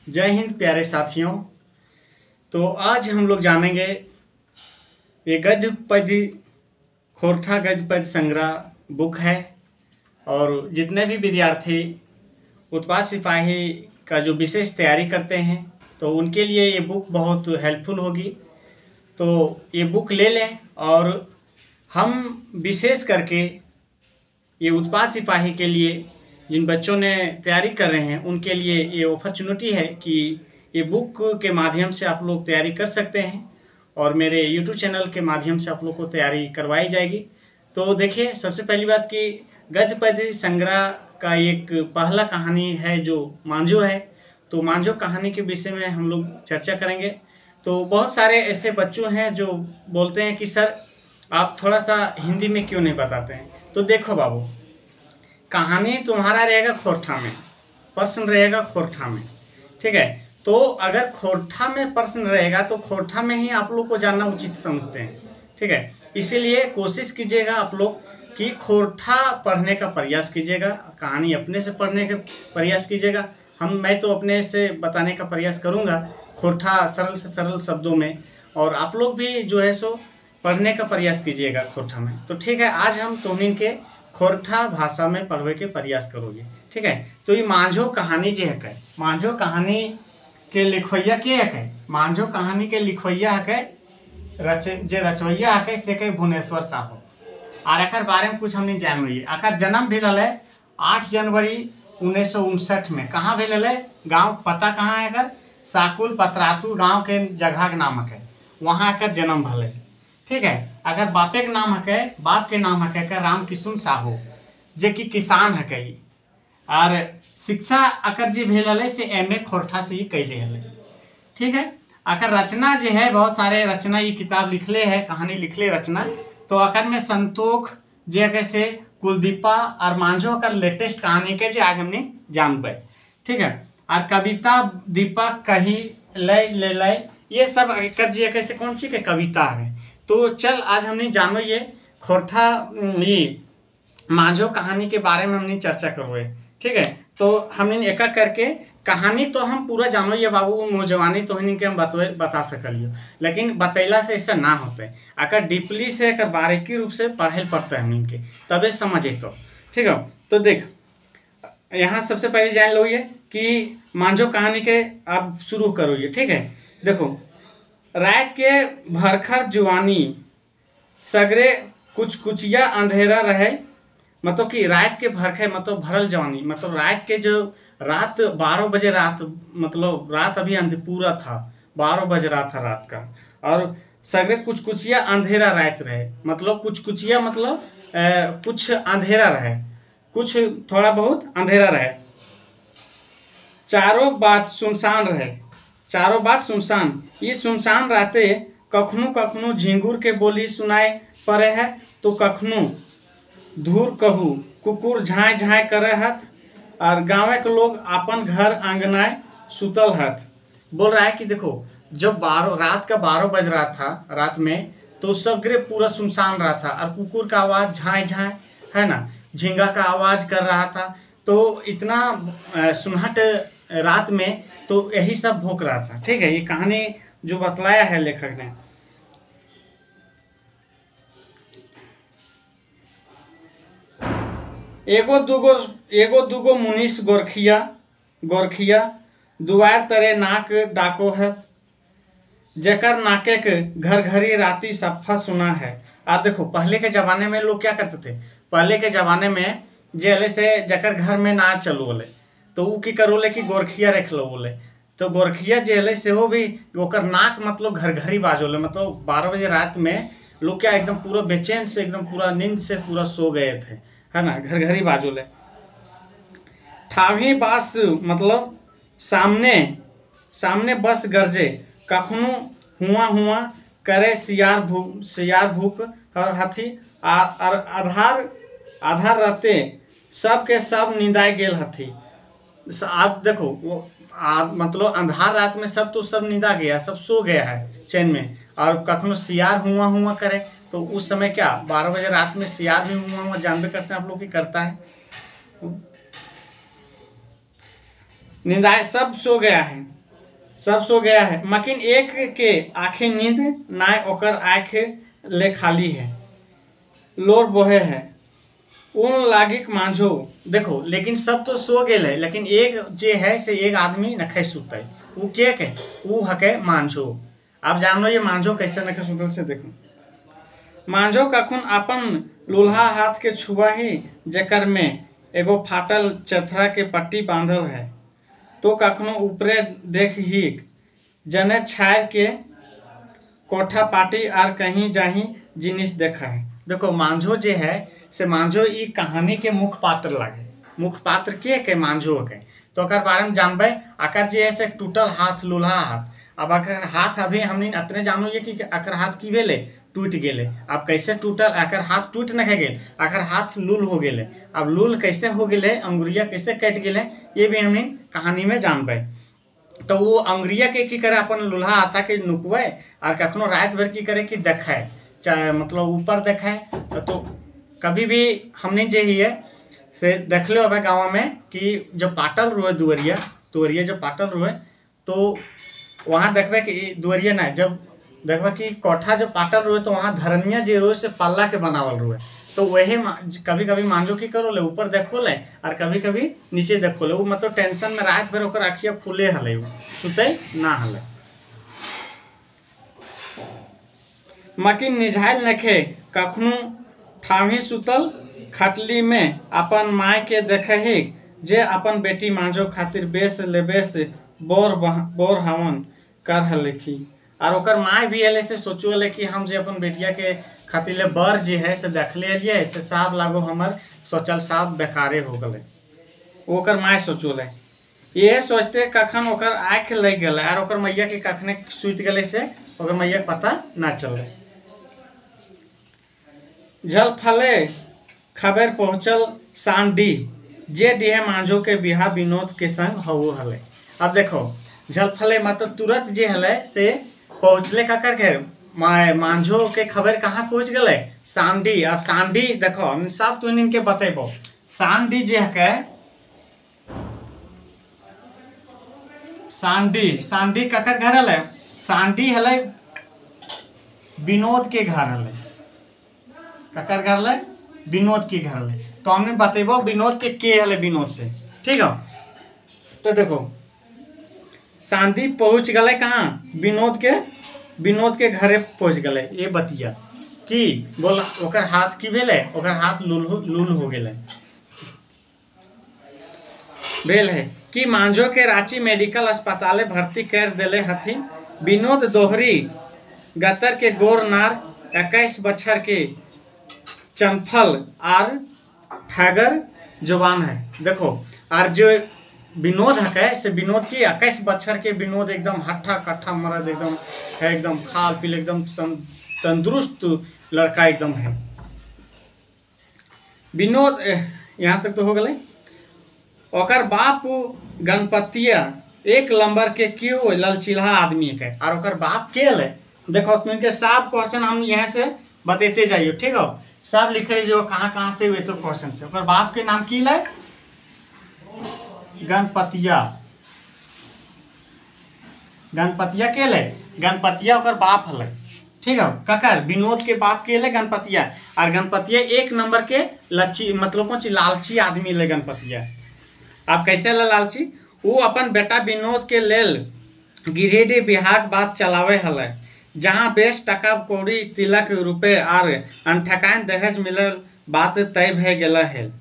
जय हिंद प्यारे साथियों। तो आज हम लोग जानेंगे ये गद्य पद्य खोरठा गद्य पद्य संग्रह बुक है। और जितने भी विद्यार्थी उत्पाद सिपाही का जो विशेष तैयारी करते हैं तो उनके लिए ये बुक बहुत हेल्पफुल होगी। तो ये बुक ले लें और हम विशेष करके ये उत्पाद सिपाही के लिए जिन बच्चों ने तैयारी कर रहे हैं उनके लिए ये अपॉर्चुनिटी है कि ये बुक के माध्यम से आप लोग तैयारी कर सकते हैं और मेरे YouTube चैनल के माध्यम से आप लोग को तैयारी करवाई जाएगी। तो देखिए, सबसे पहली बात कि गद्य पद्य संग्रह का एक पहला कहानी है जो मांझो है। तो मांझो कहानी के विषय में हम लोग चर्चा करेंगे। तो बहुत सारे ऐसे बच्चों हैं जो बोलते हैं कि सर आप थोड़ा सा हिंदी में क्यों नहीं बताते हैं। तो देखो बाबू, कहानी तुम्हारा रहेगा खोरठा में, प्रश्न रहेगा खोरठा में, ठीक है। तो अगर खोरठा में प्रश्न रहेगा तो खोरठा में ही आप लोग को जानना उचित समझते हैं, ठीक है। इसीलिए कोशिश कीजिएगा आप लोग कि खोरठा पढ़ने का प्रयास कीजिएगा, कहानी अपने से पढ़ने का प्रयास कीजिएगा। मैं तो अपने से बताने का प्रयास करूँगा खोरठा सरल से सरल शब्दों में, और आप लोग भी जो है सो पढ़ने का प्रयास कीजिएगा खोरठा में। तो ठीक है, आज हम तुम्हें के खोरठा भाषा में पढ़वे के प्रयास करोगे, ठीक है। तो ये मांझो कहानी जो है, मांझो कहानी के लिखवैया के है, मांझो कहानी के लिखवैया है रचवैया है से कहे भुवनेश्वर साहू। और एकर बारे में कुछ हमने जान रही है। एकर जन्म भी है 8 जनवरी 1959 में। कहाँ भी है? गाँव पता कहाँ है एकर? साकुल पतरातू गाँव के जगह के नाम है, वहाँ एकर जन्म भले, ठीक है। अगर बापे के नाम है, बाप के नाम है राम किशुन साहू, जे कि किसान है। और शिक्षा अकर जी भेल से MA खोरठा से ही कैले है, ठीक है। अकर रचना जो है, बहुत सारे रचना ये किताब लिखले है, कहानी लिखले रचना। तो अकर में संतोख जे कैसे कुलदीपा और मांझो का लेटेस्ट कहानी के जे आज हमने जानबे, ठीक है। और कविता दीपा कही लय ये सब अकर जी कैसे कौन सी के कविता है। तो चल आज हमने जानो ये खोरठा ये मांझो कहानी के बारे में हमने चर्चा करो, ठीक है। तो हमने एक करके कहानी तो हम पूरा जानो ये बाबू, मौजवानी तो के हम बता सकलियो, लेकिन बतैला से ऐसा ना होते। अगर डीपली से अगर बारीकी रूप से पढ़े पड़ता है हमने तबे समझे तो, ठीक है। तो देख, यहाँ सबसे पहले जान लो ये कि मांझो कहानी के आप शुरू करो ये, ठीक है। देखो, रात के भरखर जुआनी सगरे कुछ कुचिया अंधेरा रहे, मतलब कि रात के भरखे मतलब भरल जवानी, मतलब रात के जो रात 12 बजे रात, मतलब रात अभी पूरा था, 12 बज रहा था रात का। और सगरे कुछ कुचिया अंधेरा रात रहे, मतलब कुछ कुचिया मतलब कुछ अंधेरा रहे, कुछ थोड़ा बहुत अंधेरा रहे। चारों बाट सुनसान रहे, चारों बाट सुनसान। ये सुनसान रहते कखनू कखनू झिंगुर के बोली सुनाए पड़े है, तो कखनू धूर कहू कुकुर झाँय झाँय करे हथ, और गाँव के लोग अपन घर आंगनाए सुतल हथ। बोल रहा है कि देखो, जब रात का 12 बज रहा था रात में, तो सगरे पूरा सुनसान रहा था, और कुकुर का आवाज़ झाँय झाँय है ना, झींगा का आवाज़ कर रहा था। तो इतना सुनहट रात में तो यही सब भोंक रहा था, ठीक है। ये कहानी जो बतलाया है लेखक ने। एगो दूगो मुनीस गोरखिया दुआर तरे नाक डाको है, जकर नाके के घर घरी राती सफ़ा सुना है। और देखो, पहले के ज़माने में लोग क्या करते थे, पहले के ज़माने में जेले से जकर घर में ना चलो बोले तो ऊ की करोले कि गोरखिया रख लो बोले। तो गोरखिया जेले से हो भी ओकर नाक मतलब घर घरी बाजोले, मतलब 12 बजे रात में लोग क्या एकदम पूरा बेचैन से, एकदम पूरा नींद से पूरा सो गए थे, है ना, घर घरी बाजोले। ठावी बास मतलब सामने बस गरजे, कखनू हुआ करे सियार भूख हथी, और आधार रहते सब के सब निंदाए गेल हथी। आप देखो, वो मतलब अंधार रात में सब तो सब निंदा गया, सब सो गया है चैन में, और कखनो सियार हुआ करे। तो उस समय क्या 12 बजे रात में सियार भी हुआ जानबे करते हैं आप लोग की करता है। निंदाए सब सो गया है, सब सो गया है, मकिन एक के आंखें नींद नाय ओकर आँख ले खाली है, लोर बोहे है उन लागिक मांझो। देखो लेकिन सब तो सो गेल है, लेकिन एक जे है से एक आदमी नखे सुतै, वो के वो हके मांझो। आप जानो ये मांझो कैसे नखे सुतल से देखो। मांझो कखुन अपन लूल्हा हाथ के छुआ ही जेकर में एगो फाटल चथरा के पट्टी बांधल है, तो कखनो ऊपरे देख ही जने छाय के कोठा पाटी आर कहीं जाही जिनिस देखा है। देखो मांझो जे है से मांझो ई कहानी के मुख्य पात्र लगे, मुख्य पात्र के मांझो के, तो अगर बारे में जानबे। अकर जे है से टूटल हाथ लूल्हा हाथ, अब अगर हाथ अभी हमने अतने जानो ये कि अकर हाथ की भेले टूट गेले। अब कैसे टूटल, अकर हाथ टूट नहीं गेल, अकर हाथ लूल हो गेले। अब लूल कैसे हो गेले, अंगुरिया कैसे कट गेले, ये भी हमने कहानी में जानबे। तो वो अंगुरिया के की करे अपन लूल्हा हाथा के नुकवे और कखनो रात भर की करे कि देखे, चाहे मतलब ऊपर देखे। तो कभी भी हमने जे ही है से देख लो अब गाँव में कि जब पाटल रुए दुवरिया दुवरिया जब पाटल रुए, तो वहाँ देखबे कि दुवरिया ना, जब देखबे कि कोठा जब पाटल रुए तो वहाँ धरनिया जे रुए से पल्ला के बनावल रुए। तो वही कभी कभी मांझो की करो ले ऊपर देखो ले और कभी कभी नीचे देखो ले। वो मतलब टेंशन में रात भर ओकर आँखिया खुले हले, सुते ना हले। मकिन निझाइल नखे कखनो ठावी सुतल खटली में अपन माय के देखे ही जे अपन बेटी मांझो खातिर बेस ले बेस बोर हवन कर हलेखी। और ओकर माय भी हले से सोचो हले कि हम जे अपन बेटिया के खातिर ले बर जे है से देख ले लिए से साफ लागो हमर सोचल साफ बेकारे हो गले। ओकर माय सोचो ले ये सोचते कखन ओकर आँख लग गए और ओकर मैया के कखने सुत गले से ओकर मैया के पता ना चले। जल फले खबर पहुंचल सांडी जे डीहे मांझो के बिहा विनोद के संग हो हले। अब देखो जल फले मतलब तुरंत जे हले से पहुंचले का कर मांझो के खबर कहाँ पहुंच गए, सांडी। अब सांडी देखो हम सब तो इनके बतेबो। सांडी जे है सांडी ककर घर हले, सांडी हले विनोद के घर हले। ककर घर हले, विनोद के घर हले। तो हमने बतेबो विनोद के हले विनोद से, ठीक है। तो देखो सांडी पहुंच गए कहाँ, विनोद के घरे पहुंच गए। ये बतिया कि बोल ओकर हाथ की भेले, ओकर हाथ लूल हो गेले भेल है कि मांझो के रांची मेडिकल अस्पताल भर्ती कर देले हथिन। विनोद दोहरी गतर के गोर नार 21 बछर के चंफल आर ठगर जवान है। देखो और जो विनोद है से विनोद की 21 बछर के विनोद एकदम हट्ठा कट्ठा मर्द एकदम है, एकदम खाल पील एकदम तंदुरुस्त लड़का एकदम है विनोद। यहाँ तक तो हो गए। ओकर बाप गणपतिया एक नंबर के क्यों ललचिल्हा आदमी है और ओकर बाप के ले। देखो के सब क्वेश्चन हम यहाँ से बतेते जाइए, ठीक है। सब लिखे जो कहाँ से हुए तो क्वेश्चन से। ओकर बाप के नाम की ले गणपतिया के ले, गणपतिया ओकर बाप हले, ठीक है। ककर विनोद के बाप के ले गणपतिया, और गणपतिया एक नंबर के लच्छी मतलब कौन सी लालची आदमी ले गणपतिया। आप कैसे ले लालची, वो अपन बेटा विनोद के लेल गिरिडीह बिहार बात चलावे हले, जहाँ बेस टका कौड़ी तिलक रुपए और अनठकान दहेज मिलल बात तय भे गेल है।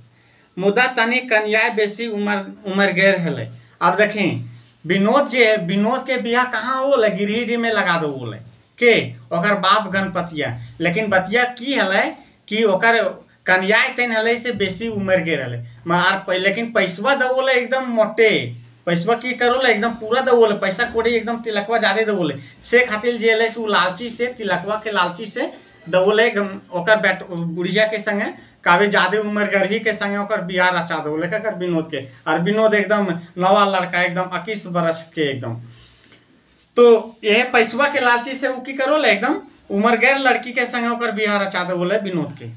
मुदा तनी कन्या बेसी उम्र गैर हले। अब देखें विनोद जे विनोद के बियाह कहाँ हो ले, गिरिडीह में लगा दो बोले के ओकर बाप गणपतिया। लेकिन बतिया की हले कि ओकर कन्या तन हले से बेसी उम्र गैर हले मार, लेकिन पैसवा दवोले एकदम मोटे पैसवा की करो ले एकदम पूरा दवोले, पैसा कोड़ी एकदम तिलकवा ज्यादा दवोले से खातिर जे हले से लालची से तिलकवा के लालची से दवोले ओकर बेट बुढ़िया के संगे कावे ज्यादा उम्र गरही के संगे ओकर बियाह रचा दवोले कर विनोद के। और विनोद एकदम नवा लड़का एकदम 21 बरस के एकदम। तो यह पैसवा के लालची से वो की करो ले एकदम उम्र गैर लड़की के संगे ओकर बियाह रचा दवोले विनोद के।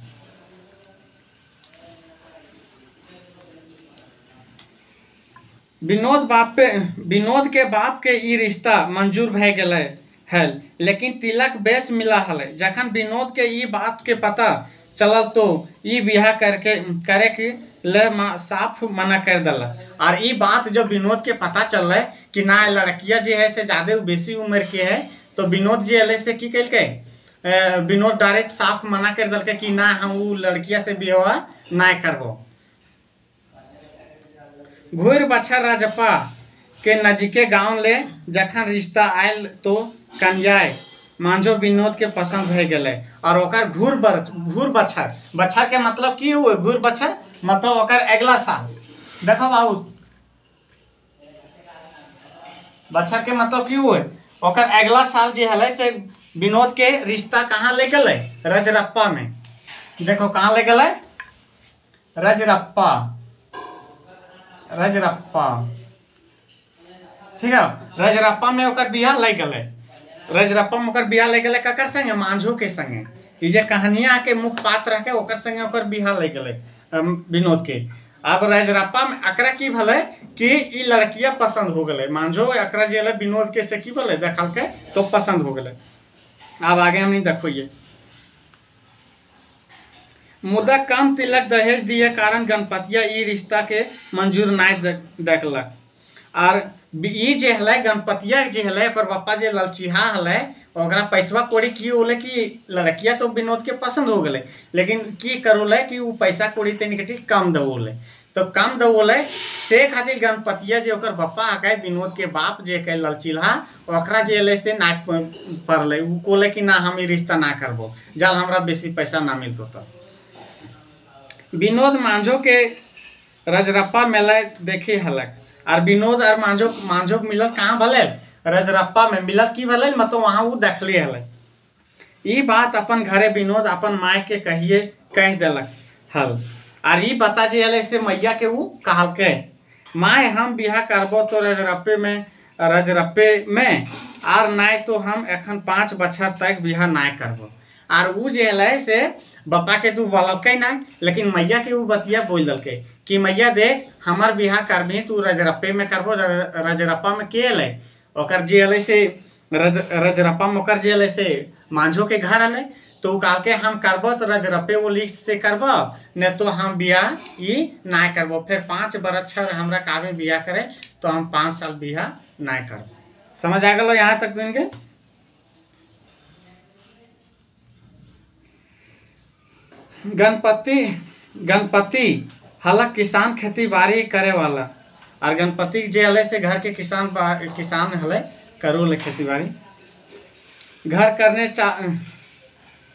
विनोद के बाप के ई रिश्ता मंजूर भए गेलै हल, लेकिन तिलक बेस मिला हलै। जखन विनोद के ई बात के पता चलल तो ई बियाह करे के ले साफ मना कर दिलक। और ई बात जब विनोद के पता चल कि ना लड़किया जो है से ज़्यादा बेसी उम्र के है, तो विनोद जी अल से की कल विनोद डायरेक्ट साफ मना कर दिलक कि ना हम वो लड़किया से बियाह ना करबो। घूर बछर राजप्पा के नजीके गांव ले जखन रिश्ता आयल तो कन्या मांझो विनोद के पसंद भे गए और ओकर घूर बछर के मतलब की हुए? घूर बछर मतलब ओकर अगला साल। देखो बाबू, बछर के मतलब की हुए? ओकर अगला साल जो है से विनोद के रिश्ता कहाँ ले गए? रजरप्पा में। देखो कहाँ ले गए? रजरप्पा, ठीक है। रजरप्पा में ओकर बियाह ले गए। रजरप्पा में ओकर बियाह ले गए ककर संगे? मांझो के संगे। ये जे कहानिया के मुख्य पात्र है ओकर संगे ओकर बियाह ले गए विनोद के। अब रजरप्पा में अकरा की भले कि ई लड़किया पसंद हो गए। मांझो अकरा जे विनोद के से की भले देखल के तो पसंद हो गए। अब आगे हम नहीं देखो ये मुदा कम तिलक दहेज दिए कारण गणपतिया ई रिश्ता के मंजूर ना देखलक। और ई जे है गणपतिया जे है पापा जे ललचिहा है ओकरा पैसवा कौड़ी की होले कि लड़किया तो विनोद के पसंद हो गए, लेकिन की करोले कि वो पैसा कौड़ी तनिक कम दवोले। तो कम दवोले से खातिर गणपतिया जे ओकर पापा है विनोद के बाप जे कह ललचिहा ओकरा जे अल से ना पड़ल। वो कोले कि ना हम ई रिश्ता ना करबो जल हमरा बेसी पैसा ना मिलतो। तो विनोद मांझो के रजरप्पा मेला देखे हलक। और विनोद और मांझो मिलल कहाँ भले? रजरप्पा में मिलल की भले मतलब वहाँ वो देखले हल। ई बात अपन घरे विनोद अपन माय के कह दिलक हल। और ई बता जे हल से मैया के वो कहल के माय हम बियाह करबो तो रजरप्पे में और नाय तो हम एखन 5 बछर तक बियाह ना करबो। और वो जे हल से बापा के तू बोलक ना, लेकिन मैया के वो बतिया बोल दल कि मैया देख हमार बियाह करबी तू रजरप्पे में करबो। रजरप्पा में के अल ओकर जे अल से रजरप्पा में ओकर जे अल से मांझो के घर अल। तो कह के हम करबो तो रजरप्पे वो लिस्ट से करबो न तो हम बियाह ई ना करबो। फिर 5 बरस हमरा काबे बियाह करे तो हम 5 साल बियाह ना करबो। समझ आ गलो यहाँ तक? तो इनके गणपति हलक किसान खेती बाड़ी करे वाला। और गणपति जे हल से घर के किसान हल करो खेती बाड़ी।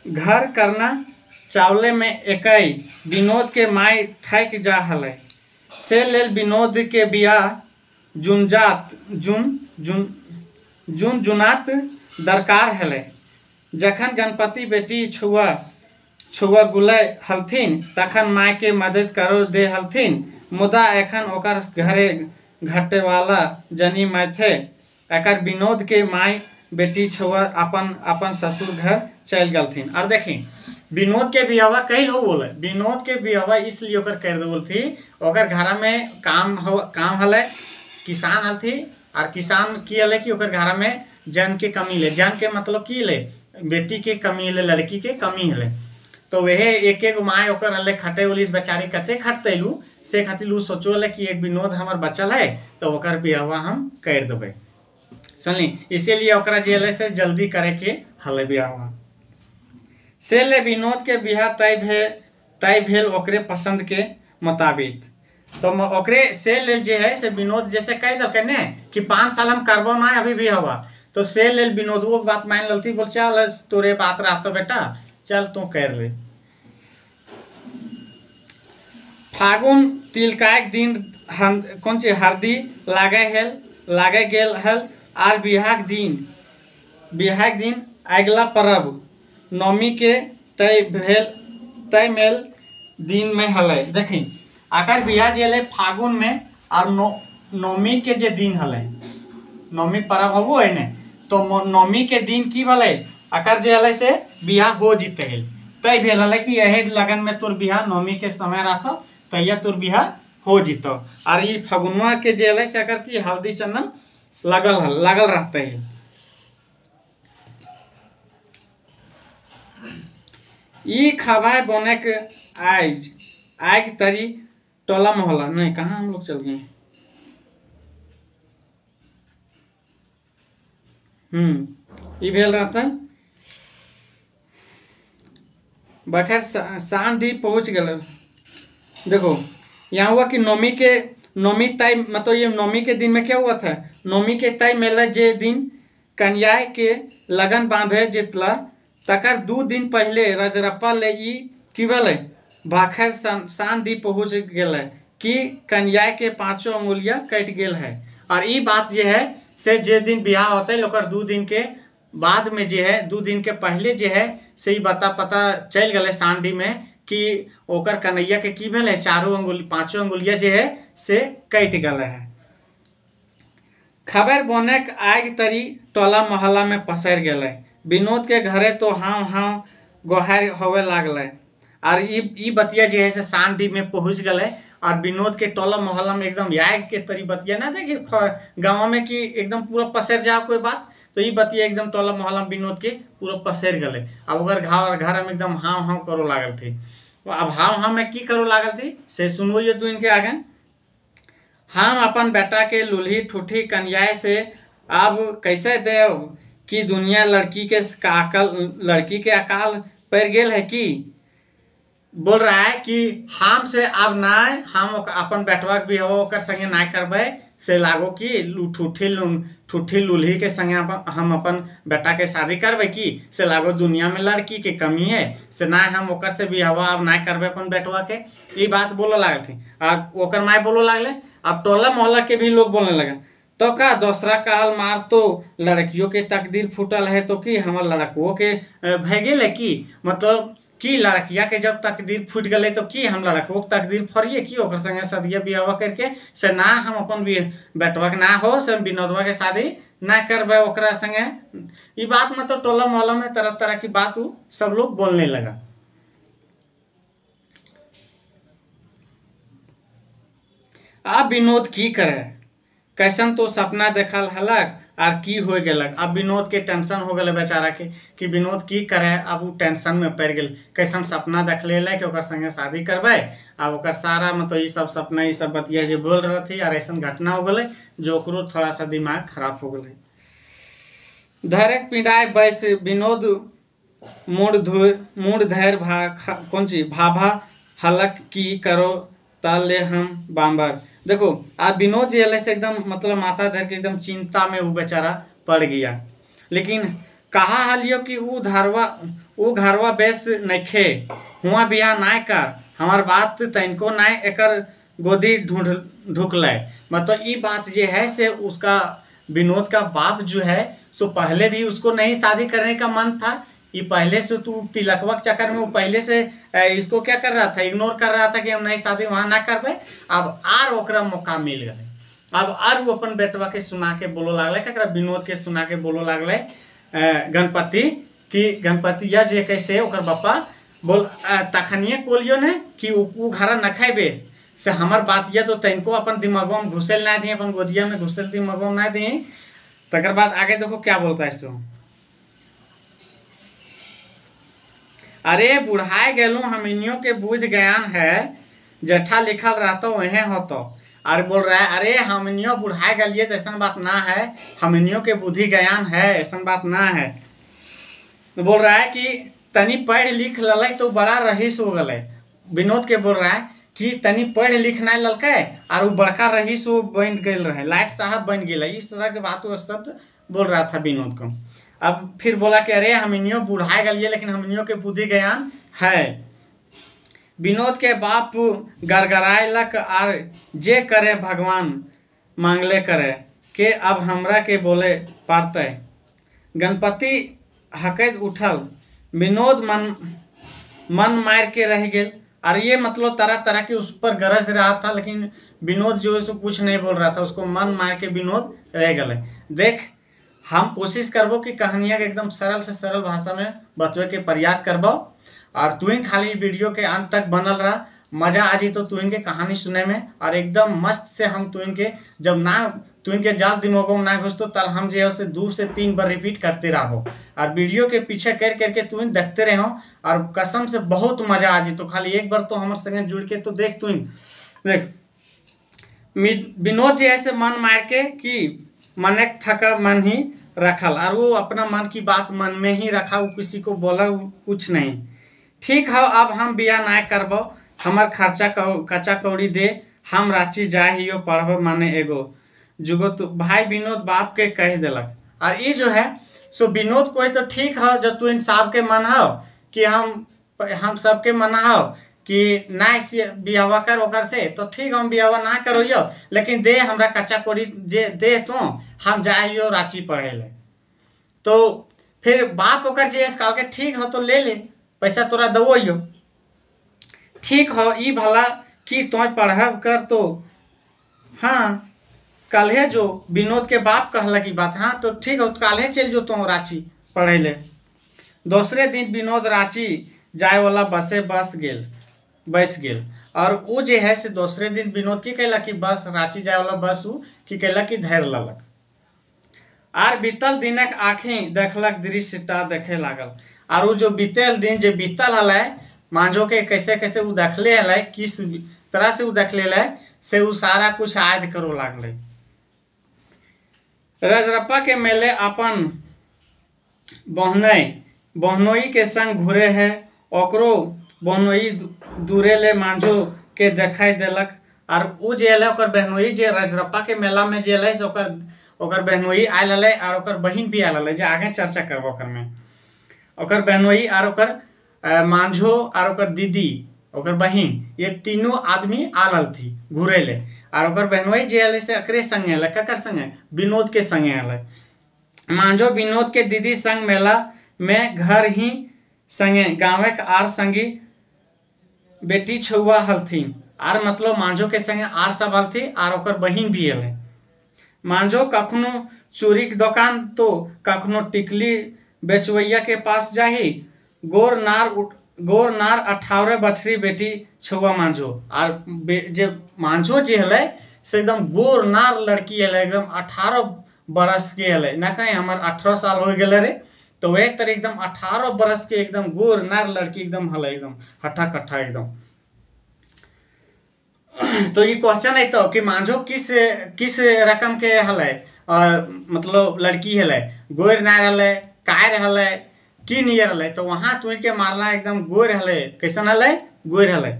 घर करना चावले में एकई विनोद के माय थक जा हल से लेल विनोद के बियाह जुनात दरकार हल। जखन गणपति बेटी छुआ गुले हलथिन तखन माय के मदद करो दे हलथिन। मुदा एखन ओकर घरे घटे वाला जनी मैथे एकर विनोद के माय बेटी छुआ अपन ससुर घर चल गलथिन। और देखी विनोद के बियावा कहीं हो बोले विनोद के बियावा इसलिए ओकर कर देवल थी ओकर घर में काम हल किसान हल थी। और किसान की हल कि ओकर घर में जन के कमी ले। जन के मतलब की ले? बेटी के कमी हल, लड़की के कमी हल। तो वह एक माय ओकर हल खटे उली बेचारी कते खटतलू से खातिर सोचल कि एक विनोद हमार बचल है तो ओकर बियावा हम कर देवे। सुनली इसीलिए ओकरा जे हल से जल्दी करे के हल बियावा। से ले विनोद के बियाह तय भेल ओकरे पसंद के मुताबिक। तो ओकरे से ले जे है से विनोद जैसे कह दिल ने कि 5 साल हम करबो ना अभी भी हवा। तो से ले विनोद वो बात मान ललती बोल चल तोरे बात रहतो बेटा चल तू कर ले। फागुन तिलकाक दिन कौन सी हरदी लागे गेल हल। और बिहाक दिन अगला पर्व नवमी के तय मेल दिन में हल। देखी आकर बियाह जे फागुन में और नवमी के जे दिन हल नवमी पर्व हबो है ने तो नवमी के दिन की भले आकर जे हल से बियाह हो जीते है तय भेल हल कि यही लगन में तोर बियाह नवमी के समय रहता तैया तोर बियाह हो जीतो। और ये फगुनवा के जेल से अकर की हल्दी चंदन लगल रहते है। ई खबाय बोने के आज आग तरी टोला मोहल्ला नहीं, कहाँ हम लोग चल गए। ये भेल रहता बखैर शांति पहुँच गए। देखो यहाँ हुआ कि नौमी तय मतलब ये नौमी के दिन में क्या हुआ था, नौमी के तय मेला जे दिन कन्या के लगन बांधे जितला तकर 2 दिन पहले रजरप्पा ले ई की भेल भाखर शांति पहुँच गए कि कन्या के 5 अंगुलियाँ कट गेल है। और ये बात जे है से जे दिन ब्याह होता है ओकर 2 दिन के बाद में जे है 2 दिन के पहले जे है से पता चल गए शांति में कि ओकर कन्हैया के की भेल है 5 अंगुलिया जे है से कट गए है। खबर बोने आग तरी टोला मोहल्ला में पसर गए। विनोद के घरे तो हाँ हाँ गोहार होवे लागल। और ई बतिया जे है से शांति में पहुँच गए। और विनोद के टोला मोहल्ला में एकदम आग के तरी बतिया ना देखिए गाँव में कि एकदम पूरा पसर जाओ कोई बात, तो ये बतिया एकदम टोला मोहल्ला में विनोद के पूरा पसर गए। अब ओकर घर में एकदम हाँ हाँ करो लागल थी। अब हाँ में की करो लागल थी से सुनो ये तू इनके आगे। हम अपन बेटा के लूल्ही ठूठी कन्याए से अब कैसे देव कि दुनिया लड़की के अकाल पर गेल है कि बोल रहा है कि हम से अब ना हम अपन बेटवा भी हो संगे ना करबे से लागो कि ठूठी लूल्ही के संगे हम अपन बेटा के शादी करबे कि से लागो दुनिया में लड़की के कमी है से ना हम ओकर से भी हवा अब ना करबे अपन बेटवा के। ये बात बोलो लागल थी। अब ओकर माय बोलो लागले। अब टोला मोहल्ला के भी लोग बोलने लगे तो का दूसरा काल मार तो लड़कियों के तकदीर फूटल है तो कि हमार लड़कों के भय गेल है कि मतलब कि लड़किया के जब तकदीर फूट गए तो कि हम लड़कों के तकदीर फरिए कि ओकर संगे सदिया बियाह करके से ना हम अपन बेटवा के ना हो से विनोदवा के शादी ना करबे ओकरा संगे। ये बात मतलब टोला मोहल्ला में तरह तरह की बात सब लोग बोलने लगा। अब विनोद की करे कैसन तो सपना देखल हलक और की हो गलक। अब विनोद के टेंशन हो गए बेचारा के कि विनोद की करे। अब वो टेंशन में पड़ गए कैसन सपना देख ले कि ओकर संगे शादी करबे। अब ओकर सारा मतलब ये सब सपना ये सब बतिया जो बोल रही थी और ऐसा घटना हो गए जो ओकरो थोड़ा सा दिमाग खराब हो गए। धैर्य पिंडाए बैस विनोद मूड धैर्य कौन सी भाभा हलक की करो ताले हम बांबर। देखो आप विनोद जी से एकदम मतलब माथा धर के एकदम चिंता में वो बेचारा पड़ गया। लेकिन कहा हलियो कि वो घरवा बेस नखे हुआ बिया ना कर हमार बात तनको ना एकर गोदी ढुकल। मतलब ये बात जो है से उसका विनोद का बाप जो है सो पहले भी उसको नहीं शादी करने का मन था। ये पहले से तू तिलकवा के चक्कर में वो पहले से इसको क्या कर रहा था, इग्नोर कर रहा था कि हम नहीं शादी वहाँ ना करबे। अब आर ओकरा मौका मिल गए। अब आर वो अपन बेटवा के सुना के बोलो लागले विनोद के सुना के बोलो लागले गणपति कि गणपति या जे कैसे ओकर बापा बोल तखनिए कोलियो ने कि वो घर न खाए से हमार बात यह तो तनको अपन दिमागों में घुसल ना दिए, अपन गोदिया में घुसल दिमागों में ना दिए। तकर बाद आगे देखो क्या बोलता है सो। अरे बुढ़ाए गेलू हमनियों के बुझ ज्ञान है जठा लिखल रहता वह होतो। और बोल रहा है अरे हमनियों बुढ़ाए गलिए तो ऐसा बात ना है, हमनियों के बुद्धि ज्ञान है ऐसा बात ना है। तो बोल रहा है कि तनी पढ़ लिख लल तो बड़ा रहीस हो गए। विनोद के बोल रहा है कि तनी पढ़ लिख ना ललक और वो बड़का रहीस वो बन गए रहे, लाइट साहब बन गए। इस तरह के बात और शब्द बोल रहा था विनोद को। अब फिर बोला कि अरे हमनियों बुढ़ाए गलिए लेकिन हमनियों के बुद्धि ज्ञान है। विनोद के बाप गड़गड़ायलक और जे करे भगवान मांगले करे के अब हमरा के बोले पारते। गणपति हकैत उठल, विनोद मन मार के रह गए। और ये मतलब तरह तरह के उस पर गरज रहा था लेकिन विनोद जो है सो कुछ नहीं बोल रहा था, उसको मन मार के विनोद रह गए। देख हम कोशिश करबो कि कहानियाँ के एकदम सरल से सरल भाषा में बतवे के प्रयास करबो और तू ही खाली वीडियो के अंत तक बनल रहा मजा आ जी तो तू इनके कहानी सुने में, और एकदम मस्त से हम तू इनके जब ना तू इनके जाल दिमागों में ना घुसतो तल हम जो है उसे 2 से 3 बार रिपीट करते रहो, और वीडियो के पीछे कर करके तू इन देखते रहो, और कसम से बहुत मजा आ जी। तो खाली एक बार तो हमारे संगे जुड़ के तो देख, तू इन देख विनोद जी ऐसे मन मार के कि मन थका मन ही रखल, और वो अपना मन की बात मन में ही रखा, वो किसी को बोला कुछ नहीं। ठीक है, अब हम बिया ना करबो, हमार खर्चा कच्चा कौड़ी दे, हम रांची जाए हियो पढ़ब माने एगो जुगो। तो भाई विनोद बाप के कह दिलक, और ये जो है सो विनोद कोई तो ठीक है, जब तू इन साहब के मन हो कि हम सबके मन हो कि ना बिहवा कर ओकर से, तो ठीक हम बिहवा ना करो, लेकिन दे हमरा कच्चा कोड़ी दे तो हम जाइयो रांची पढ़े ले। तो फिर बाप ओकर जे कहल के ठीक हो तो ले पैसा तोरा दबो, ठीक हो ई भला कि तो पढ़ब कर। तो हाँ कल जो विनोद के बाप कहला की बात, हाँ तो ठीक हो कल चल जो तो रांची पढ़े ले। दूसरे दिन विनोद रांची जाए वाला बसे बैस गेल, और वो जे है से दूसरे दिन विनोद की कहला कि बस रांची जाए वाला बस उ की कहला कि धैर्य ललक, आर बीतल दिनक आँखें देखलक दृश्यता देखे लागल, और वो जो बीतल दिन जो बीतल हल मांझो के कैसे कैसे वो देखले हल, किस तरह से वो देखले से वो सारा कुछ याद करो लागल। रजरप्पा के मेले अपन बहनोई के संग घूरे है, ओकरो बहनोई दूरे ले मांझो के दिखाई देलक, और वो जे ओकर बहनोई जे रजरप्पा के मेला में जे से ओकर बहनोई आयल हल, और ओकर बहिन भी आयल हल, जे आगे चर्चा करब ओकर में। ओकर बहनोई और ओकर मांझो और ओकर दीदी ओकर बहिन ये तीनों आदमी आल थी घूरे ले, और ओकर बहनोई जे हल से एकरे संगे हल, ककर संगे विनोद के संगे हल। मांझो विनोद के दीदी संग मेला में घर ही संगे गाँव के आर संगी बेटी छुआ हलथिन, आर मतलब मांझो के संगे आर सब हलथी, और ओकर बहिन भी हल। मांझो कखनो चूरी के दुकान तो कखनो टिकली बेचवैया के पास जाही, गोर नार 18 बछरी बेटी छुआ मांझो, और जे मांझो जे हल से एकदम गोर नार लड़की हल, एकदम 18 बरस के हल, ना कहीं हमार 18 साल हो गए रे, तो एक तरह एकदम 18 बरस के एकदम गोर नार लड़की एकदम हल, एकदम हट्ठा कट्ठा एकदम। तो ये क्वेश्चन है तो कि मांझो किस रकम के हल, मतलब लड़की हल, गोर नार हल, कायर हल, की नियर हल, तो वहां तू के मारना एकदम गोर हल, कैसन हल, गोर हल।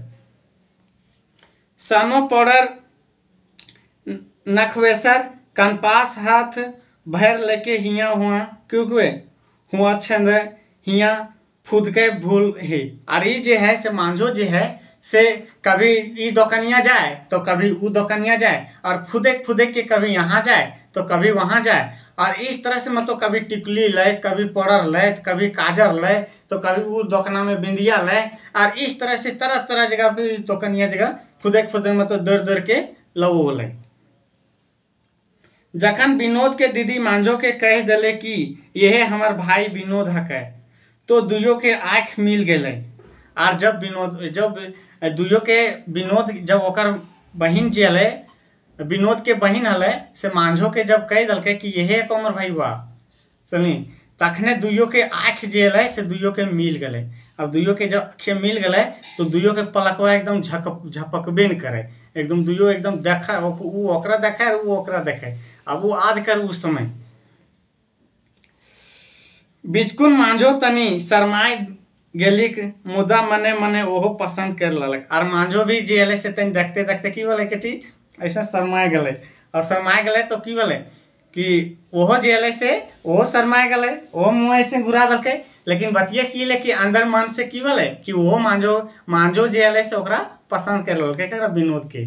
सानो पाउडर नखवेसर कनपास हाथ भर लेके हिया हुआ क्यों हुआ छंद हिया फूद के भूल है। और ये जे है से मांझो जे है से कभी ई दुकानिया जाए तो कभी वो दुकानिया जाए, और फुदेक के कभी यहाँ जाए तो कभी वहाँ जाए, और इस तरह से मतलब कभी टिकली ले, कभी पाउडर ले, कभी काजर ले, तो कभी वो दुकाना में बिंदिया ले, और इस तरह से तरह तरह जगह पे दुकानिया जगह फुदेक मतलब दर के लवो ले। जखन विनोद के दीदी मांझो के कह दिले कि यह हमार भाई विनोद है, तो दुयो के आँख मिल गए, और जब दुयो के विनोद जब ओकर बहिन जे हल विनोद के बहिन हल से मांझो के जब कह दल कि यह एक हमर भाई बा सुनी, तखने दुयो के आँख जे हल से दुयो के मिल गए। अब दुयो के जब आँखें मिल गए तो दुयो के पलकवा एकदम झपकबे न करे, एकदम दुयो एकदम देखा, वो ओकरा देखे और वो ओकरा देखे, अब वो याद कर उस समय। बिचकुन मांझो तनी शरमाई गेलिक, मुदा मने मने ओहो पसंद कर ललक, और मांझो भी जे हल से तनी देखते देखते की बोले कि ठीक ऐसा शरमाए गए, और शरमाए गए तो की बोले कि ओहो जे हल से ओहो शरमाए गए, ओहो मुँह ऐसे घुरा दलके, लेकिन बतिया की ले कि अंदर मन से की बोले कि ओहो मांझो जे हल से ओकरा पसंद कर ललके कर विनोद के।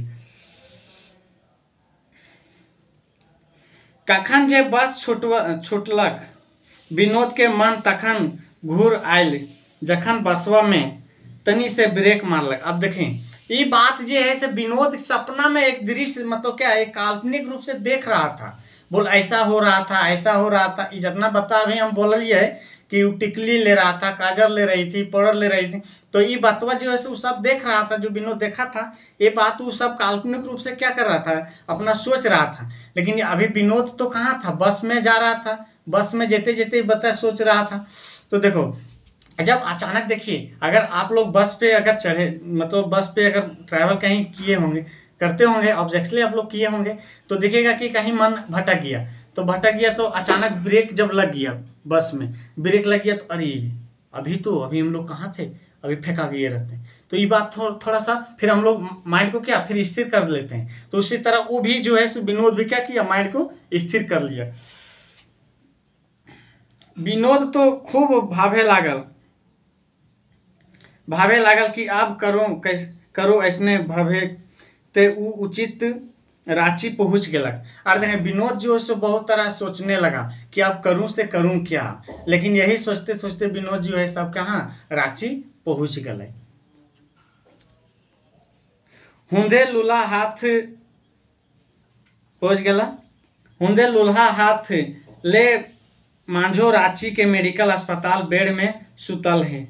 कखन जे बस छुटलक विनोद के मन तखन घूर आयल, जखन बसवा में तनी से ब्रेक मारलक। अब देखें ये बात जे है से विनोद सपना में एक दृश्य मतलब क्या एक काल्पनिक रूप से देख रहा था, बोल ऐसा हो रहा था ऐसा हो रहा था, ये जितना बता भी हम बोलिए कि वो टिकली ले रहा था, काजल ले रही थी, पाउडर ले रही थी। तो ये बातवा जो है वो सब देख रहा था, जो विनोद देखा था ये बात वो सब काल्पनिक रूप से क्या कर रहा था, अपना सोच रहा था। लेकिन अभी विनोद तो कहाँ था, बस में जा रहा था, बस में जेते जेते बता सोच रहा था। तो देखो जब अचानक देखिए, अगर आप लोग बस पे अगर चढ़े, मतलब बस पे अगर ट्रैवल कहीं किए होंगे, करते होंगे, ऑब्जेक्टली आप लोग किए होंगे, तो देखिएगा कि कहीं मन भटक गया। तो भटक गया तो अचानक ब्रेक जब लग गया, बस में ब्रेक लग गया, तो अरे अभी हम लोग कहाँ थे, अभी फेंका गए रहते हैं। तो ये बात थोड़ा सा फिर हम लोग माइंड को क्या फिर स्थिर कर लेते हैं। तो उसी तरह वो भी जो है विनोद भी क्या किया, माइंड को स्थिर कर लिया। विनोद तो खूब भावे लागल कि अब करो ऐसने भवे ते उ उचित रांची पहुंच गलक। और देखें विनोद जो है सो बहुत तरह सोचने लगा कि अब करूं से करूं क्या। लेकिन यही सोचते सोचते विनोद जो है सब कहाँ रांची पहुंच गए। हुंदे लूल्हा हाथ पहुंच गला, हुंदे लूल्हा हाथ ले मांझो रांची के मेडिकल अस्पताल बेड में सुतल है।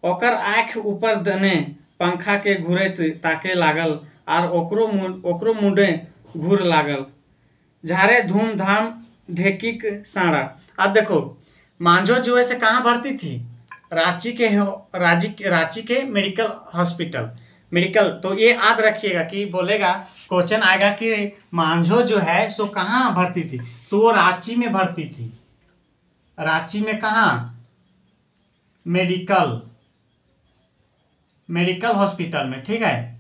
ओकर आँख ऊपर दने पंखा के घूरत ताके लागल और ओकरो मुंडे घूर लागल। झारे धूमधाम ढेकिक साड़ा। अब देखो मांझो जो है से कहाँ भर्ती थी, रांची के मेडिकल हॉस्पिटल, मेडिकल। तो ये याद रखिएगा कि बोलेगा क्वेश्चन आएगा कि मांझो जो है सो कहाँ भर्ती थी, तो वो रांची में भर्ती थी। रांची में कहाँ, मेडिकल हॉस्पिटल में, ठीक है।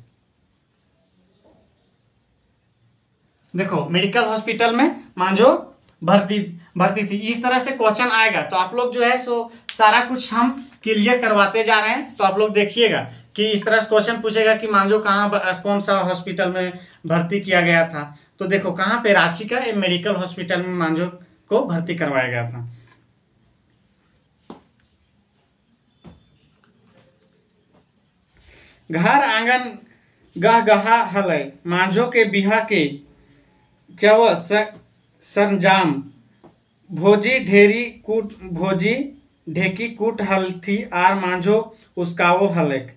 देखो मेडिकल हॉस्पिटल में मांझो भर्ती थी। इस तरह से क्वेश्चन आएगा। तो आप लोग जो है सो सारा कुछ हम क्लियर करवाते जा रहे हैं। तो आप लोग देखिएगा कि इस तरह से क्वेश्चन पूछेगा कि मांझो कौन सा हॉस्पिटल में भर्ती किया गया था। तो देखो कहाँ पे, रांची का मेडिकल हॉस्पिटल में मांझो को भर्ती करवाया गया था। घर आंगन गहगहा हलै, मांझो के बिहा के क्या वह सरंजाम। भोजी ढेकी कूट हलथी आर मांझो उसकावो हलैक।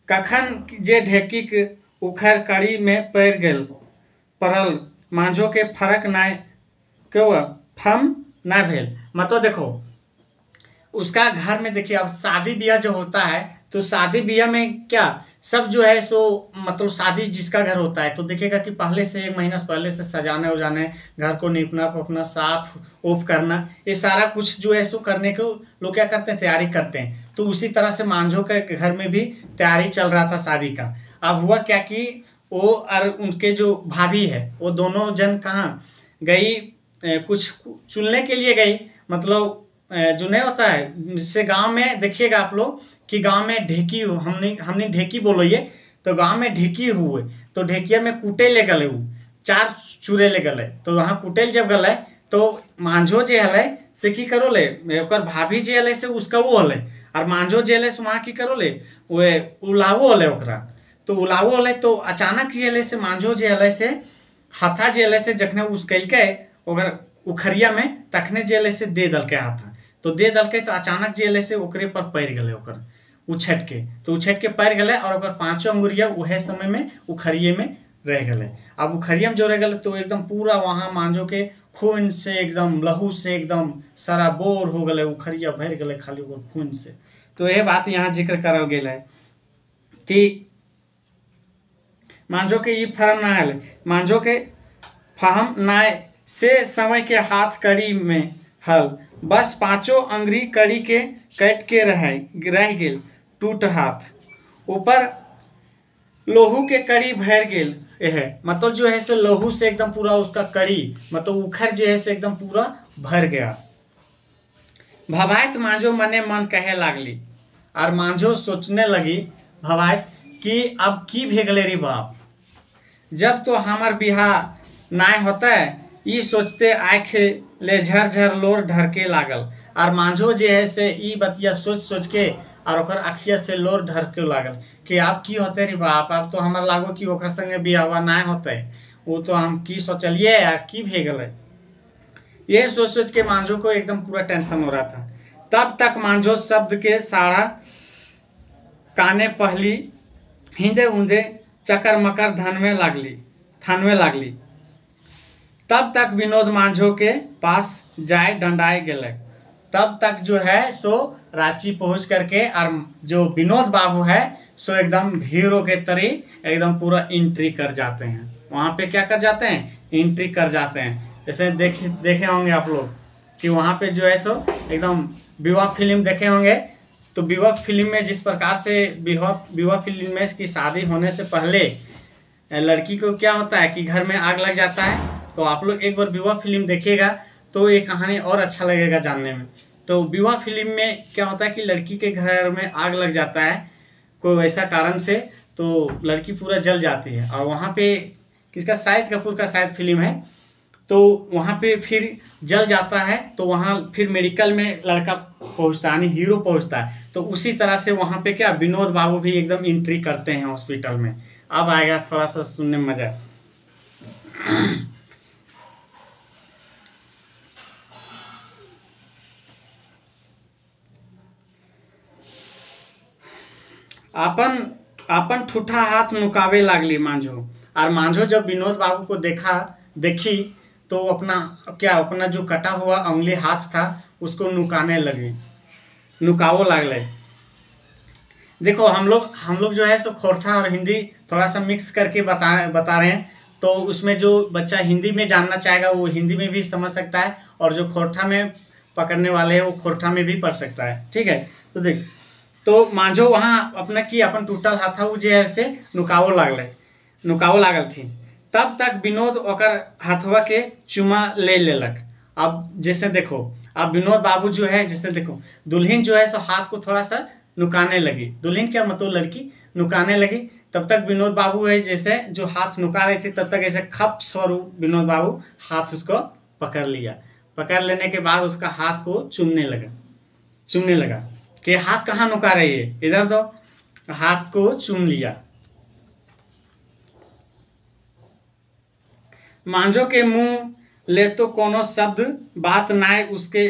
कखन जे ढेकी उखड़ कड़ी में पड़ल मांझो के फरक नाय क्यों फम ना भेल। मतलब देखो उसका घर में देखिए, अब शादी ब्याह जो होता है तो शादी ब्याह में क्या सब जो है सो मतलब शादी जिसका घर होता है तो देखिएगा कि पहले से 1 महीना पहले से सजाने उजाने, घर को नीपना पोपना, साफ उफ करना, ये सारा कुछ जो है सो करने को लोग क्या करते हैं, तैयारी करते हैं। तो उसी तरह से मांझो के घर में भी तैयारी चल रहा था शादी का। अब हुआ क्या कि वो और उनके जो भाभी है वो दोनों जन कहाँ गई, कुछ चुनने के लिए गई। मतलब जो नहीं होता है जिससे गांव में देखिएगा आप लोग कि गांव में ढेकी, हमने ढेकी बोलो ये, तो गांव में ढेकी हुए तो ढेकिया में कूटे ले गले, 4 चूरे ले गले। तो वहाँ कुटेल जब गले तो मांझो जे हले से की करो ले, ओकर भाभी जे हले से उसका वो हले, और मांझो जे हले से वहाँ की करो ले वे उलावो हले ओकरा। तो उलावो हले तो अचानक जे हले से मांझो जे हले से हाथा जे हले से जखने उसकल के ओकर उखरिया में तखने जे हले से दे दल के हाथा। तो दे दल के तो अचानक जे हले से ओकरे पर पैर गले, ओकर उछट के, तो उछट के पैर गले और ओकर 5 अंगुरिया उहे समय में उखरिये में रह गए। अब उखरिया में जो रह गए तो एकदम पूरा वहाँ मांझो के खून से एकदम लहू से एकदम सारा बोर हो गए, उखरिया भर गए खाली खून से। तो यह बात यहाँ जिक्र करल गेल है कि मांझो के ये फरम ना आयल, मांझो के फहम नाय से समय के हाथ कड़ी में हल, बस 5 अंगुरी कड़ी के कट के रह गेल टूट हाथ, ऊपर लोहू के कड़ी भर गेल है। मतलब जो है से लोहू से एकदम पूरा उसका कड़ी मतलब उखर जो है से एकदम पूरा भर गया। भवायत मांझो मने मन कहे लागली, और मांझो सोचने लगी भवायत कि अब की भेगले रे बाप, जब तो हमार बिहार नाय होता है। ये सोचते आँख ले झर लोर ढरके लागल, और मांझो जे है से ई बतिया सोच के और ओकर अखिया से लोर ढरके लागल कि आप की होते रे बाप, अब तो हमार लागो कि ओकर संगे बियाहवा नाय होते, वो तो हम की सोचलिए या की भे गए। ये सोच के मांझो को एकदम पूरा टेंशन हो रहा था। तब तक मांझो शब्द के साड़ा काने पहली हिंदे ऊंदे चकर मकर थनवे लागली। तब तक विनोद मांझो के पास जाए डंडाए गेलक। तब तक जो है सो रांची पहुंच करके और जो विनोद बाबू है सो एकदम हीरो के तरी एकदम पूरा एंट्री कर जाते हैं। वहाँ पे क्या कर जाते हैं, एंट्री कर जाते हैं। जैसे देखे होंगे आप लोग कि वहाँ पे जो है सो एकदम विवाह फिल्म देखे होंगे। तो विवाह फिल्म में जिस प्रकार से विवाह फिल्म में इसकी शादी होने से पहले लड़की को क्या होता है कि घर में आग लग जाता है। तो आप लोग एक बार विवाह फिल्म देखिएगा तो ये कहानी और अच्छा लगेगा जानने में। तो विवाह फिल्म में क्या होता है कि लड़की के घर में आग लग जाता है कोई ऐसा कारण से, तो लड़की पूरा जल जाती है। और वहाँ पे किसका, शाहिद कपूर का शायद फिल्म है। तो वहाँ पे फिर जल जाता है तो वहाँ फिर मेडिकल में लड़का पहुँचता है, यानी हीरो पहुँचता है। तो उसी तरह से वहाँ पे क्या विनोद बाबू भी एकदम एंट्री करते हैं हॉस्पिटल में। अब आएगा थोड़ा सा सुनने में मजा। अपन ठूठा हाथ नुकावे लागली मांझो। और मांझो जब विनोद बाबू को देखी तो अपना जो कटा हुआ उंगली हाथ था उसको नुकावो लागले। देखो हम लोग जो है सो खोरठा और हिंदी थोड़ा सा मिक्स करके बता रहे हैं। तो उसमें जो बच्चा हिंदी में जानना चाहेगा वो हिंदी में भी समझ सकता है, और जो खोरठा में पकड़ने वाले हैं वो खोरठा में भी पढ़ सकता है। ठीक है, तो देख तो मांझो वहाँ अपन टूटल हाथ से नुकावो लागल थी। तब तक विनोद ओकर हाथवा के चुमा ले लेलक। अब जैसे देखो, अब विनोद बाबू जो है जैसे देखो दुल्हन जो है सो हाथ को थोड़ा सा नुकाने लगी। दुल्हन क्या मतलब लड़की नुकाने लगी। तब तक विनोद बाबू है जैसे जो हाथ नुका रही थी तब तक ऐसे खप स्वरूप विनोद बाबू हाथ उसको पकड़ लिया। पकड़ लेने के बाद उसका हाथ को चूमने लगा कि हाथ कहाँ नुका रही है, इधर तो हाथ को चूम लिया। मांझो के मुंह ले तो कोनो शब्द बात नाय उसरे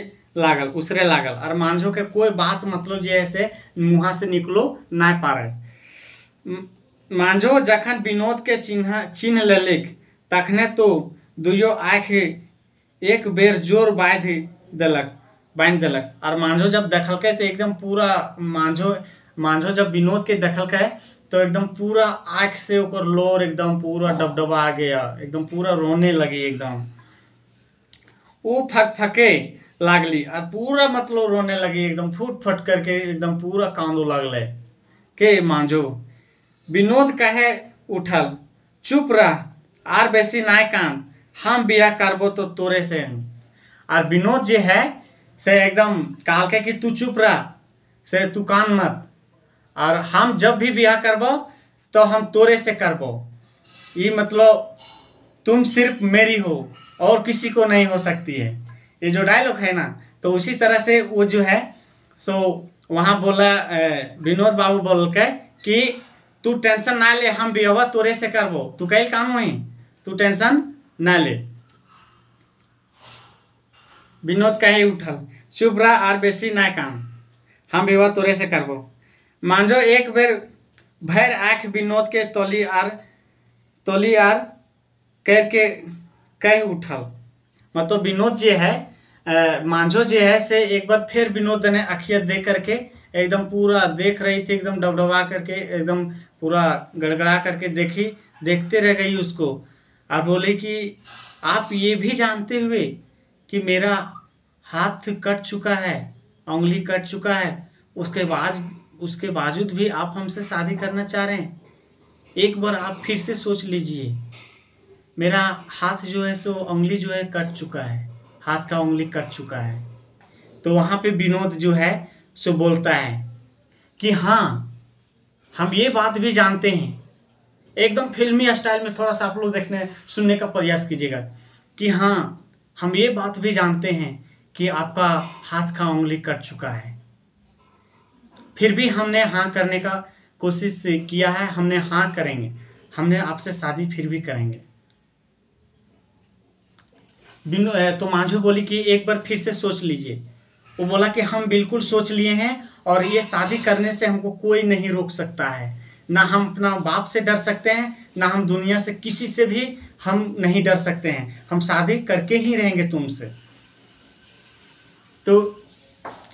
लागल। और मांझो के कोई बात मतलब जैसे मुँह से निकलो ना पा रहे। मांझो जखन विनोद के चिन्ह लेलिक तखने तो दुयो आँख एक बेर जोर बांध देलक। और मांझो जब देखलकै तो एकदम पूरा मांझो जब विनोद के देखलकै तो एकदम पूरा आँख से ओकर लोर एकदम पूरा डबडबा गया, एकदम पूरा रोने लगी। एकदम वो फके लागली और पूरा मतलब रोने लगी, एकदम फुट करके एकदम पूरा कांदो लगल के मांझो। विनोद कहे उठल, चुप रह आर बेसी नाय कांद, हम बियाह करबो तो तोरे से। और विनोद जे है से एकदम कहलके कि तू चुप रह, से तू कान मत, और हम जब भी ब्याह करबो तो हम तोरे से करबो। ये मतलब तुम सिर्फ मेरी हो और किसी को नहीं हो सकती है। ये जो डायलॉग है ना, तो उसी तरह से वो जो है सो वहाँ बोला विनोद बाबू बोल के कि तू टेंशन ना ले, हम ब्याह तोरे से करबो, तू कल काम हुई, तू टेंशन ना ले। विनोद कहे उठल, चुप रह आर बेसी ना काम, हम ब्याह तोरे से करबो। मांझो एक बेर भैर आँख विनोद के तोली आर करके कह उठल। मतलब विनोद जे है मांझो जे है से एक बार फिर विनोद ने अखिया दे करके एकदम पूरा देख रही थी, एकदम डबडबा करके एकदम पूरा गड़गड़ा करके देखते रह गई उसको। और बोली कि आप ये भी जानते हुए कि मेरा हाथ कट चुका है, उंगली कट चुका है, उसके बावजूद भी आप हमसे शादी करना चाह रहे हैं। एक बार आप फिर से सोच लीजिए, मेरा हाथ जो है सो उंगली जो है कट चुका है, हाथ का उंगली कट चुका है। तो वहाँ पे विनोद जो है सो बोलता है कि हाँ हम ये बात भी जानते हैं। एकदम फिल्मी स्टाइल में थोड़ा सा आप लोग सुनने का प्रयास कीजिएगा कि हाँ हम ये बात भी जानते हैं कि आपका हाथ का उंगली कट चुका है, फिर भी हमने हाँ करने का कोशिश किया है, हमने हाँ करेंगे, हमने आपसे शादी फिर भी करेंगे। तो मांझो बोली कि एक बार फिर से सोच लीजिए, वो बोला कि हम बिल्कुल सोच लिए हैं और ये शादी करने से हमको कोई नहीं रोक सकता है। ना हम अपना बाप से डर सकते हैं, ना हम दुनिया से किसी से भी हम नहीं डर सकते हैं। हम शादी करके ही रहेंगे तुमसे। तो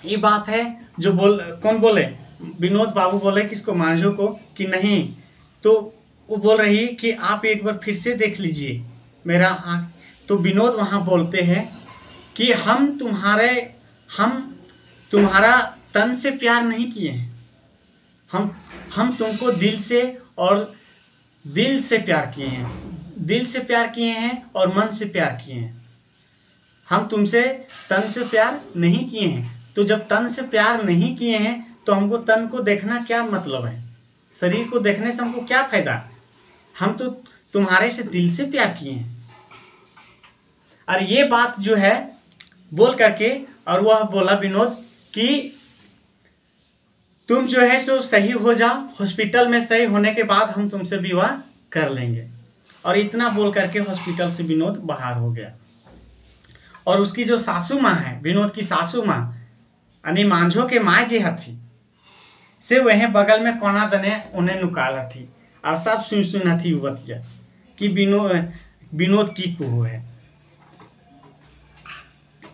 ये बात है जो कौन बोले, विनोद बाबू बोले किसको, मांझो को, कि नहीं। तो वो बोल रही कि आप एक बार फिर से देख लीजिए मेरा आँख। तो विनोद वहाँ बोलते हैं कि हम तुम्हारा तन से प्यार नहीं किए हैं, हम तुमको दिल से प्यार किए हैं, दिल से प्यार किए हैं और मन से प्यार किए हैं। हम तुमसे तन से प्यार नहीं किए हैं। तो जब तन से प्यार नहीं किए हैं तो हमको तन को देखना क्या मतलब है, शरीर को देखने से हमको क्या फायदा। हम तो तुम्हारे से दिल से प्यार किए हैं। और ये बात जो है बोल करके, और वह बोला विनोद कि तुम जो है सो सही हो जाओ, हॉस्पिटल में सही होने के बाद हम तुमसे विवाह कर लेंगे। और इतना बोल करके हॉस्पिटल से विनोद बाहर हो गया। और उसकी जो सासू माँ है, विनोद की सासू माँ यानी मांझो के माँ जी थी, से वह बगल में कोना दने उन्हें नुकाला थी और सब सुन थी बतिया कि विनोद की को है।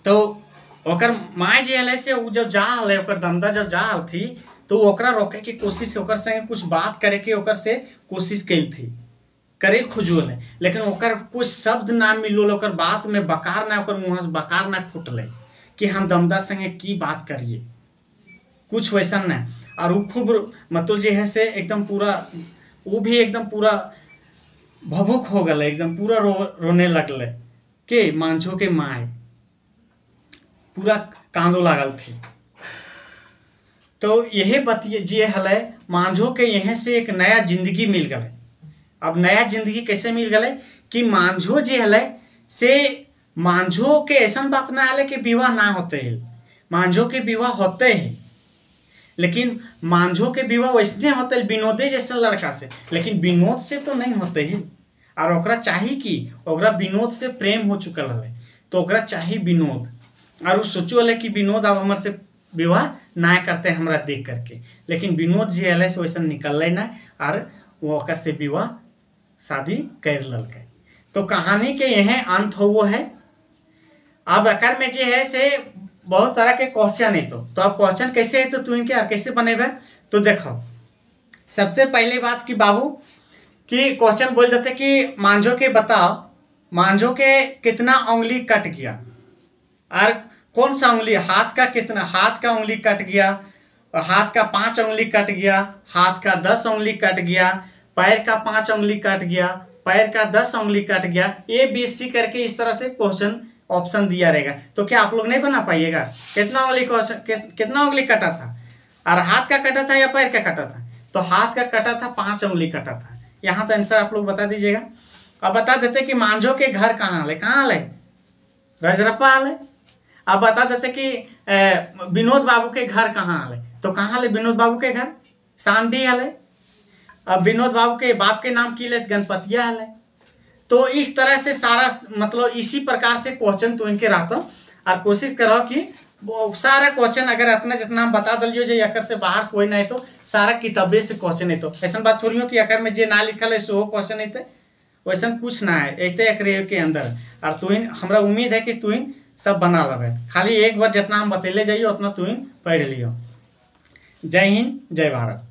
तो ओकर माँ जी हले से उ जब जा हले, ओकर दमदा जब जा हल थी, तो ओकरा रोके की कोशिश, ओकर संगे कुछ बात करे के ओकर से कोशिश कैल थी, करे खुजोल है, लेकिन ओकर कुछ शब्द ना मिलोल। ओकर बात में बकार ना, ओकर मुँह से बकार ना फुटले कि हम दमदा संगे की बात करिए, कुछ वैसा ना। और वो खूब मतलब जे है से एकदम पूरा, वो भी एकदम पूरा भवुक हो गए, एकदम पूरा रोने लगले के मांझो के माए पूरा कांदो लागल थी। तो यही बतिए जे हले मांझो के यहाँ से एक नया जिंदगी मिल गए। अब नया जिंदगी कैसे मिल गए कि मांझो जे हले से मांझो के ऐसा बात ना हले कि विवाह ना होते है, मांझो के विवाह होते हैं, लेकिन मांझो के विवाह वैसने होते विनोदे जैसे लड़का से, लेकिन विनोद से तो नहीं होते ही। और ओकरा चाहिए कि ओकरा विनोद से प्रेम हो चुकल है, तो ओकरा चाहिए विनोद। और वो सोचो हले कि विनोद अब हमारे से विवाह ना करते हमरा देख करके, लेकिन विनोद जी हले से वैसा निकल ना, और वो ओकर से विवाह शादी कर ललके। तो कहानी के यह अंत हो वो है। अब अकर में जे है से बहुत तरह के क्वेश्चन है। तो अब क्वेश्चन कैसे है, तो तू इनके कैसे बनेगा। तो देखो, सबसे पहले बात कि बाबू कि क्वेश्चन बोल देते कि मांझो के बताओ, मांझो के कितना उंगली कट गया, और कौन सा उंगली, हाथ का कितना, हाथ का उंगली कट गया, हाथ का 5 उंगली कट गया, हाथ का 10 उंगली कट गया, पैर का 5 उंगली कट गया, पैर का 10 उंगली कट गया। ABC करके इस तरह से क्वेश्चन ऑप्शन दिया रहेगा। तो क्या आप लोग नहीं बना पाइएगा, कितना उंगली कटा था, और हाथ का कटा था या पैर का कटा था। तो हाथ का कटा था, 5 उंगली कटा था। यहाँ तो आंसर आप लोग बता दीजिएगा। अब बता देते कि मांझो के घर कहाँ हले, रजरप्पा हले। अब बता देते कि विनोद बाबू के घर कहाँ हले, तो कहाँ हले विनोद बाबू के घर, सांडी हले। अब विनोद बाबू के बाप के नाम की ले, गणपतिया हले। तो इस तरह से सारा मतलब इसी प्रकार से क्वेश्चन तो इनके रहता। और कोशिश करो कि सारा क्वेश्चन अगर इतना जितना हम बता दिलियो जे अकर से बाहर कोई ना है, तो सारा किताबे से क्वेश्चन है। तो ऐसा बात थोड़ी हो कि अकर में जे ना लिखल है सो क्वेश्चन है, वैसा कुछ ना है, ऐसे एकरे के अंदर। और तुहिन हमरा उम्मीद है कि तुहिन सब बना लगे, खाली एक बार जितना हम बतैले जाइए उतना तुहिन पढ़ लियो। जय हिंद, जय भारत।